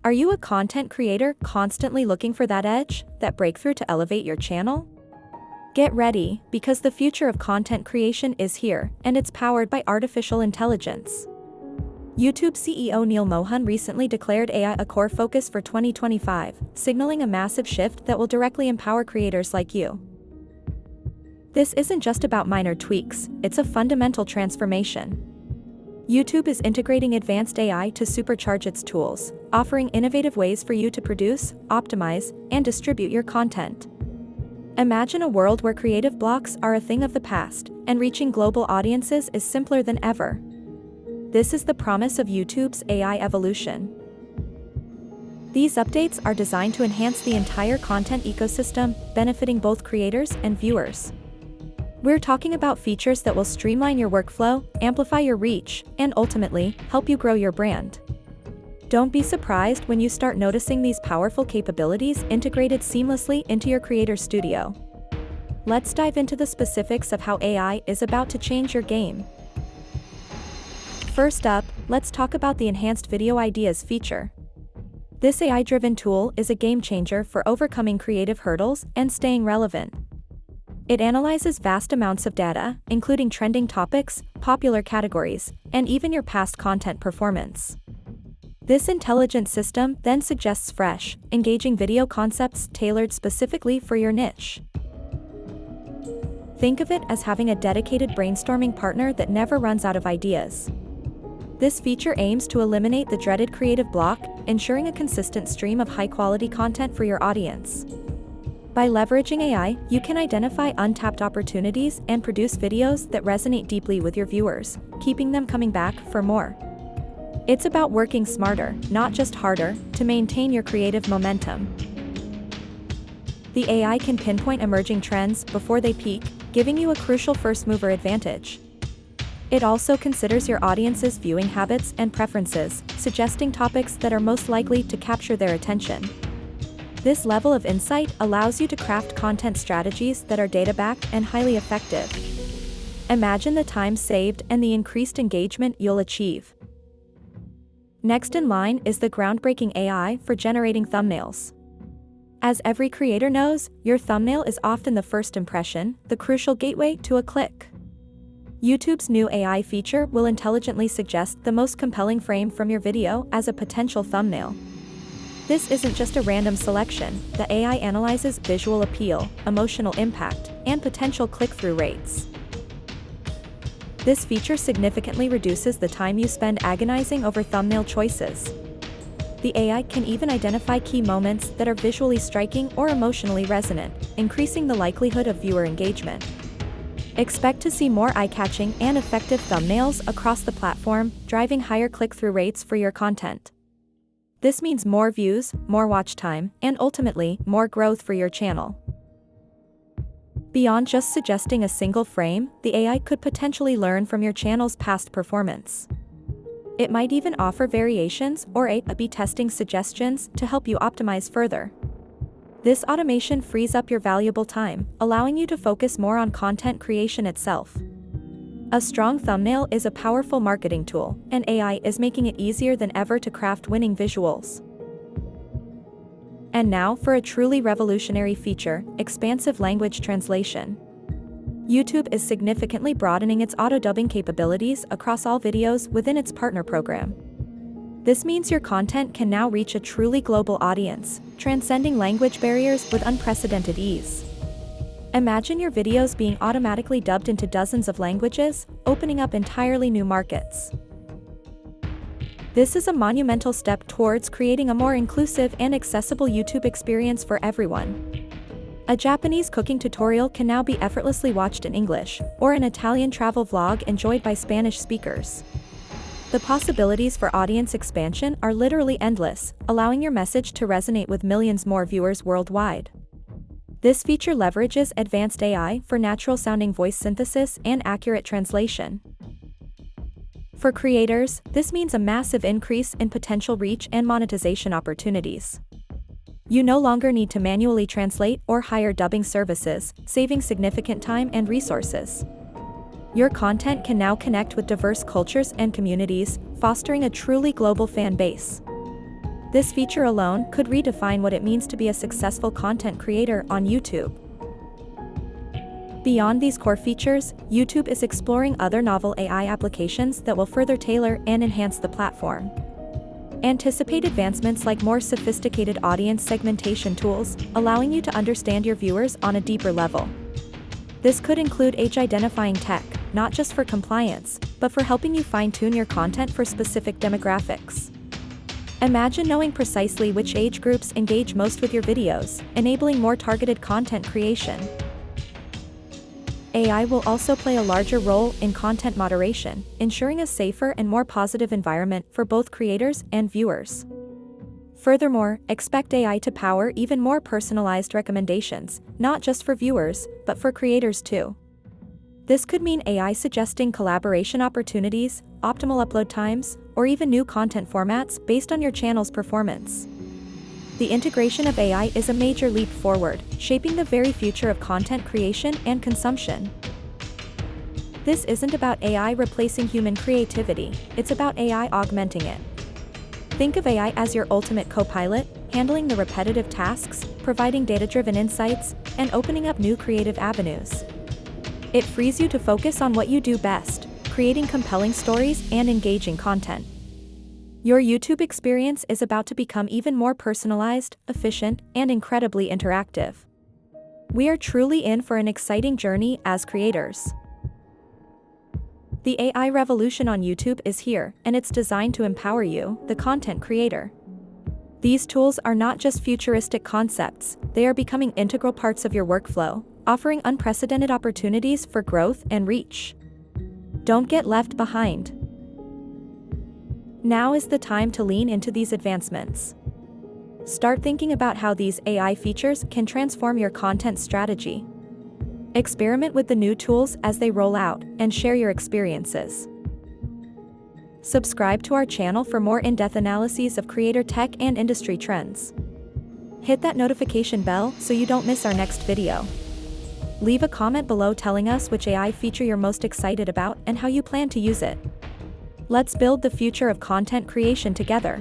Are you a content creator constantly looking for that edge, that breakthrough to elevate your channel? Get ready, because the future of content creation is here, and it's powered by artificial intelligence. YouTube CEO Neil Mohan recently declared AI a core focus for 2025, signaling a massive shift that will directly empower creators like you. This isn't just about minor tweaks, it's a fundamental transformation. YouTube is integrating advanced AI to supercharge its tools, offering innovative ways for you to produce, optimize, and distribute your content. Imagine a world where creative blocks are a thing of the past, and reaching global audiences is simpler than ever. This is the promise of YouTube's AI evolution. These updates are designed to enhance the entire content ecosystem, benefiting both creators and viewers. We're talking about features that will streamline your workflow, amplify your reach, and ultimately, help you grow your brand. Don't be surprised when you start noticing these powerful capabilities integrated seamlessly into your creator studio. Let's dive into the specifics of how AI is about to change your game. First up, let's talk about the Enhanced Video Ideas feature. This AI-driven tool is a game-changer for overcoming creative hurdles and staying relevant. It analyzes vast amounts of data, including trending topics, popular categories, and even your past content performance. This intelligent system then suggests fresh, engaging video concepts tailored specifically for your niche. Think of it as having a dedicated brainstorming partner that never runs out of ideas. This feature aims to eliminate the dreaded creative block, ensuring a consistent stream of high-quality content for your audience. By leveraging AI, you can identify untapped opportunities and produce videos that resonate deeply with your viewers, keeping them coming back for more. It's about working smarter, not just harder, to maintain your creative momentum. The AI can pinpoint emerging trends before they peak, giving you a crucial first-mover advantage. It also considers your audience's viewing habits and preferences, suggesting topics that are most likely to capture their attention. This level of insight allows you to craft content strategies that are data-backed and highly effective. Imagine the time saved and the increased engagement you'll achieve. Next in line is the groundbreaking AI for generating thumbnails. As every creator knows, your thumbnail is often the first impression, the crucial gateway to a click. YouTube's new AI feature will intelligently suggest the most compelling frame from your video as a potential thumbnail. This isn't just a random selection, the AI analyzes visual appeal, emotional impact, and potential click-through rates. This feature significantly reduces the time you spend agonizing over thumbnail choices. The AI can even identify key moments that are visually striking or emotionally resonant, increasing the likelihood of viewer engagement. Expect to see more eye-catching and effective thumbnails across the platform, driving higher click-through rates for your content. This means more views, more watch time, and ultimately, more growth for your channel. Beyond just suggesting a single frame, the AI could potentially learn from your channel's past performance. It might even offer variations or A/B testing suggestions to help you optimize further. This automation frees up your valuable time, allowing you to focus more on content creation itself. A strong thumbnail is a powerful marketing tool, and AI is making it easier than ever to craft winning visuals. And now for a truly revolutionary feature, expansive language translation. YouTube is significantly broadening its auto-dubbing capabilities across all videos within its partner program. This means your content can now reach a truly global audience, transcending language barriers with unprecedented ease. Imagine your videos being automatically dubbed into dozens of languages, opening up entirely new markets. This is a monumental step towards creating a more inclusive and accessible YouTube experience for everyone. A Japanese cooking tutorial can now be effortlessly watched in English, or an Italian travel vlog enjoyed by Spanish speakers. The possibilities for audience expansion are literally endless, allowing your message to resonate with millions more viewers worldwide. This feature leverages advanced AI for natural-sounding voice synthesis and accurate translation. For creators, this means a massive increase in potential reach and monetization opportunities. You no longer need to manually translate or hire dubbing services, saving significant time and resources. Your content can now connect with diverse cultures and communities, fostering a truly global fan base. This feature alone could redefine what it means to be a successful content creator on YouTube. Beyond these core features, YouTube is exploring other novel AI applications that will further tailor and enhance the platform. Anticipate advancements like more sophisticated audience segmentation tools, allowing you to understand your viewers on a deeper level. This could include age-identifying tech, not just for compliance, but for helping you fine-tune your content for specific demographics. Imagine knowing precisely which age groups engage most with your videos, enabling more targeted content creation. AI will also play a larger role in content moderation, ensuring a safer and more positive environment for both creators and viewers. Furthermore, expect AI to power even more personalized recommendations, not just for viewers, but for creators too. This could mean AI suggesting collaboration opportunities, optimal upload times, or even new content formats based on your channel's performance. The integration of AI is a major leap forward, shaping the very future of content creation and consumption. This isn't about AI replacing human creativity, it's about AI augmenting it. Think of AI as your ultimate co-pilot, handling the repetitive tasks, providing data-driven insights, and opening up new creative avenues. It frees you to focus on what you do best, creating compelling stories and engaging content. Your YouTube experience is about to become even more personalized, efficient, and incredibly interactive. We are truly in for an exciting journey as creators. The AI revolution on YouTube is here, and it's designed to empower you, the content creator. These tools are not just futuristic concepts, they are becoming integral parts of your workflow, offering unprecedented opportunities for growth and reach. Don't get left behind. Now is the time to lean into these advancements. Start thinking about how these AI features can transform your content strategy. Experiment with the new tools as they roll out, and share your experiences. Subscribe to our channel for more in-depth analyses of creator tech and industry trends. Hit that notification bell so you don't miss our next video. Leave a comment below telling us which AI feature you're most excited about and how you plan to use it. Let's build the future of content creation together.